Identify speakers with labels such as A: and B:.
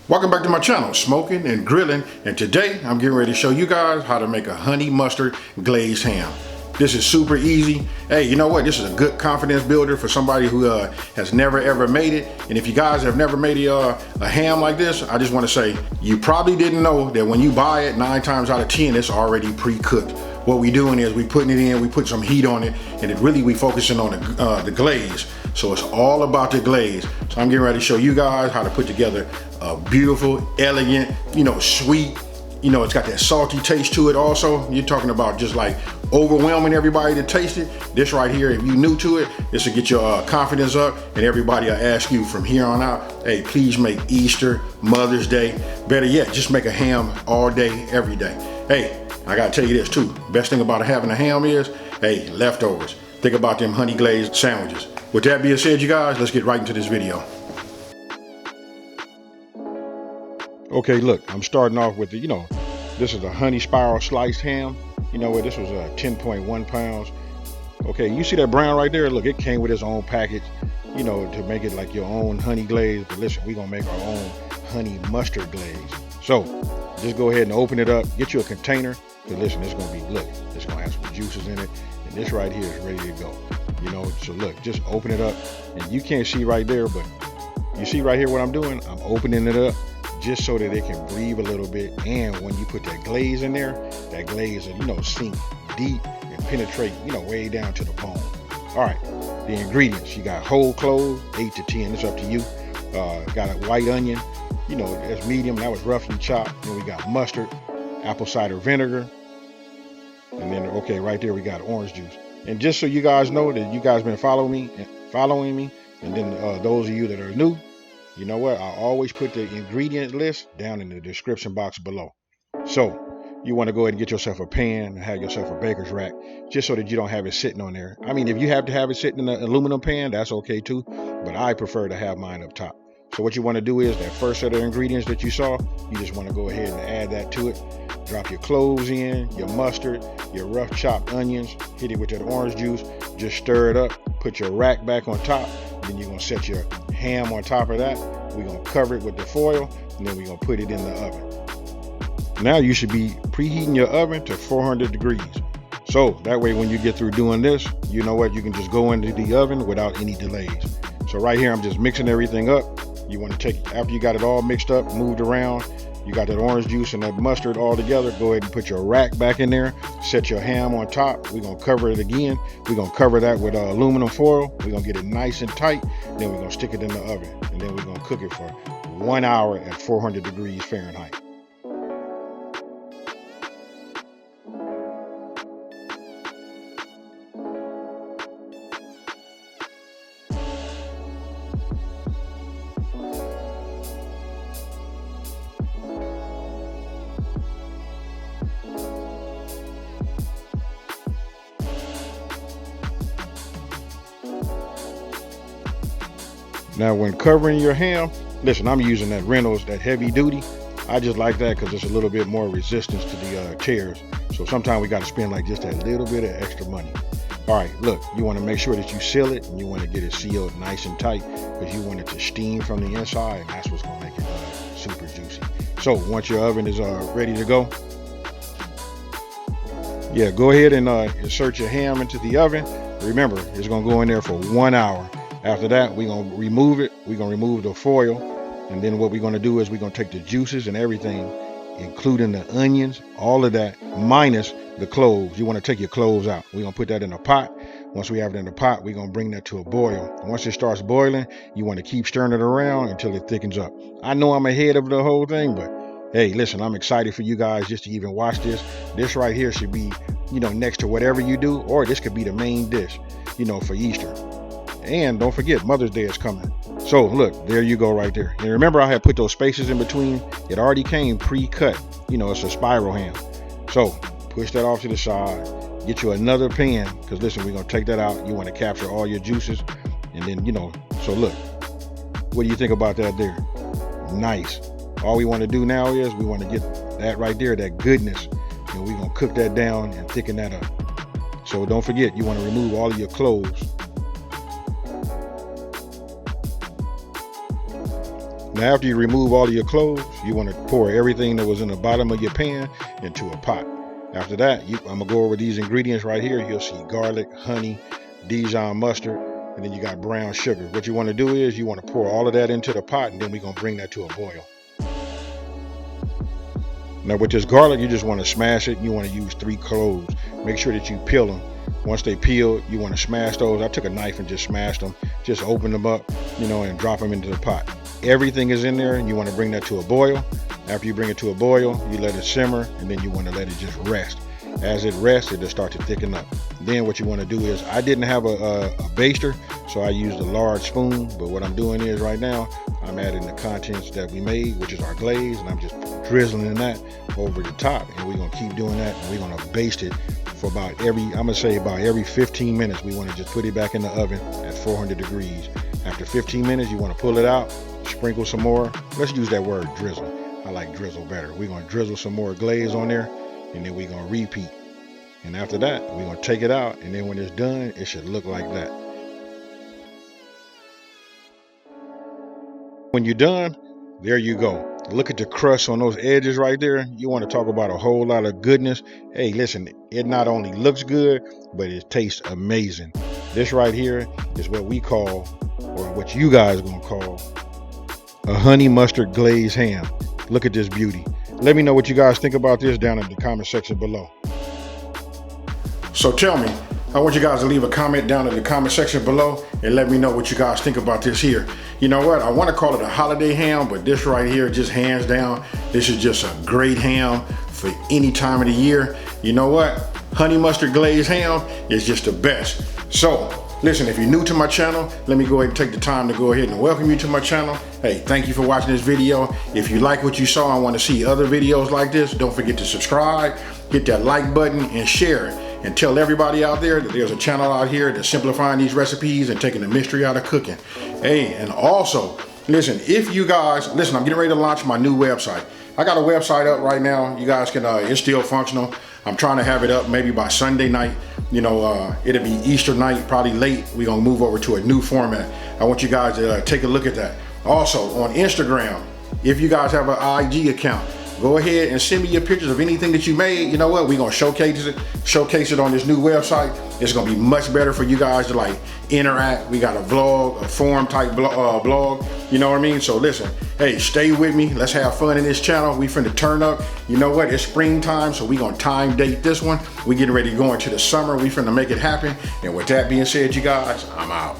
A: Welcome back to my channel, Smoking and Grilling, and today I'm getting ready to show you guys how to make a honey mustard glazed ham. This is super easy. Hey, you know what? This is a good confidence builder for somebody who has never ever made it. And if you guys have never made a ham like this, I just want to say you probably didn't know that when you buy it, 9 times out of 10 it's already pre-cooked. What we doing is we putting it in, we put some heat on it, and we focusing on the glaze. So it's all about the glaze. So I'm getting ready to show you guys how to put together a beautiful, elegant, sweet, it's got that salty taste to it also. You're talking about just like overwhelming everybody to taste it. This right here, if you're new to it, this will get your confidence up, and everybody will ask you from here on out, hey, please make Easter, Mother's Day, better yet, just make a ham all day, every day. Hey, I gotta tell you this too. Best thing about having a ham is, hey, leftovers. Think about them honey glazed sandwiches. With that being said, you guys, let's get right into this video. Okay, look, I'm starting off with the, this is a honey spiral sliced ham. You know what, this was 10.1 pounds. Okay, you see that brown right there? Look, it came with its own package, to make it like your own honey glaze. But listen, we're gonna make our own honey mustard glaze. So just go ahead and open it up, get you a container. But listen, it's gonna be, look, it's gonna have some juices in it. And this right here is ready to go. So look, just open it up. And you can't see right there, but you see right here what I'm doing? I'm opening it up just so that it can breathe a little bit. And when you put that glaze in there, that glaze will, sink deep and penetrate, way down to the bone. All right, the ingredients, you got whole cloves, 8 to 10, it's up to you. Got a white onion, that's medium, that was roughly chopped. Then we got mustard, apple cider vinegar. And then, okay, right there we got orange juice. And just so you guys know that you guys been following me, and then those of you that are new, you know what? I always put the ingredient list down in the description box below. So you want to go ahead and get yourself a pan and have yourself a baker's rack, just so that you don't have it sitting on there. I mean, if you have to have it sitting in an aluminum pan, that's okay too, but I prefer to have mine up top. So what you want to do is that first set of ingredients that you saw, you just want to go ahead and add that to it. Drop your cloves in, your mustard, your rough chopped onions, hit it with that orange juice, just stir it up, put your rack back on top, then you're going to set your ham on top of that. We're going to cover it with the foil, and then we're going to put it in the oven. Now you should be preheating your oven to 400 degrees. So that way when you get through doing this, you know what, you can just go into the oven without any delays. So right here I'm just mixing everything up. You want to take, after you got it all mixed up, moved around, you got that orange juice and that mustard all together, go ahead and put your rack back in there, set your ham on top. We're going to cover it again. We're going to cover that with aluminum foil. We're going to get it nice and tight. Then we're going to stick it in the oven, and then we're going to cook it for 1 hour at 400 degrees Fahrenheit. Now when covering your ham, listen, I'm using that Reynolds, that heavy duty. I just like that because it's a little bit more resistance to the tears. So sometimes we got to spend like just that little bit of extra money. All right, look, you want to make sure that you seal it, and you want to get it sealed nice and tight because you want it to steam from the inside, and that's what's going to make it super juicy. So once your oven is ready to go, yeah, go ahead and insert your ham into the oven. Remember, it's going to go in there for 1 hour. After that, we're going to remove it. We're going to remove the foil. And then what we're going to do is we're going to take the juices and everything, including the onions, all of that, minus the cloves. You want to take your cloves out. We're going to put that in a pot. Once we have it in the pot, we're going to bring that to a boil. Once it starts boiling, you want to keep stirring it around until it thickens up. I know I'm ahead of the whole thing, but hey, listen, I'm excited for you guys just to even watch this. This right here should be, next to whatever you do, or this could be the main dish, for Easter. And don't forget, Mother's Day is coming. So look, there you go right there. And remember, I had put those spaces in between. It already came pre-cut. It's a spiral ham. So push that off to the side. Get you another pan, because listen, we're going to take that out. You want to capture all your juices. And then, so look, what do you think about that there? Nice. All we want to do now is we want to get that right there, that goodness. And we're going to cook that down and thicken that up. So don't forget, you want to remove all of your cloves. Now after you remove all of your cloves, you want to pour everything that was in the bottom of your pan into a pot. After that, I'm gonna go over these ingredients right here. You'll see garlic, honey, Dijon mustard, and then you got brown sugar. What you want to do is you want to pour all of that into the pot, and then we're gonna bring that to a boil. Now with this garlic, you just want to smash it. You want to use 3 cloves. Make sure that you peel them. Once they peel, you want to smash those. I took a knife and just smashed them. Just open them up, and drop them into the pot. Everything is in there, and you want to bring that to a boil. After you bring it to a boil, you let it simmer, and then you want to let it just rest. As it rests, it'll start to thicken up. Then what you want to do is, I didn't have a baster, so I used a large spoon. But what I'm doing is right now, I'm adding the contents that we made, which is our glaze, and I'm just drizzling that over the top. And we're going to keep doing that, and we're going to baste it for about every 15 minutes. We want to just put it back in the oven at 400 degrees. After 15 minutes, you want to pull it out, sprinkle some more. Let's use that word drizzle. I like drizzle better. We're going to drizzle some more glaze on there, and then we're going to repeat. And after that, we're going to take it out, and then when it's done, it should look like that. When you're done, there you go. Look at the crust on those edges right there. You want to talk about a whole lot of goodness. Hey, listen, it not only looks good, but it tastes amazing. This right here is what we call, or what you guys are going to call, a honey mustard glazed ham. Look at this beauty. Let me know what you guys think about this down in the comment section below. So tell me, I want you guys to leave a comment down in the comment section below and let me know what you guys think about this here. You know what? I want to call it a holiday ham, but this right here, just hands down, this is just a great ham for any time of the year. You know what? Honey mustard glazed ham is just the best. So listen, if you're new to my channel, let me go ahead and take the time to go ahead and welcome you to my channel. Hey, thank you for watching this video. If you like what you saw and want to see other videos like this, don't forget to subscribe, hit that like button, and share it. And tell everybody out there that there's a channel out here that's simplifying these recipes and taking the mystery out of cooking. Hey, and also, listen, if you guys, listen, I'm getting ready to launch my new website. I got a website up right now. You guys can, it's still functional. I'm trying to have it up maybe by Sunday night. It'll be Easter night, probably late. We're gonna move over to a new format. I want you guys to take a look at that. Also on Instagram, if you guys have an IG account, go ahead and send me your pictures of anything that you made. You know what? We're gonna showcase it on this new website. It's gonna be much better for you guys to like interact. We got a vlog, a forum type blog. You know what I mean? So listen, hey, stay with me. Let's have fun in this channel. We finna turn up. You know what? It's springtime, so we gonna time date this one. We getting ready to go into the summer. We finna make it happen. And with that being said, you guys, I'm out.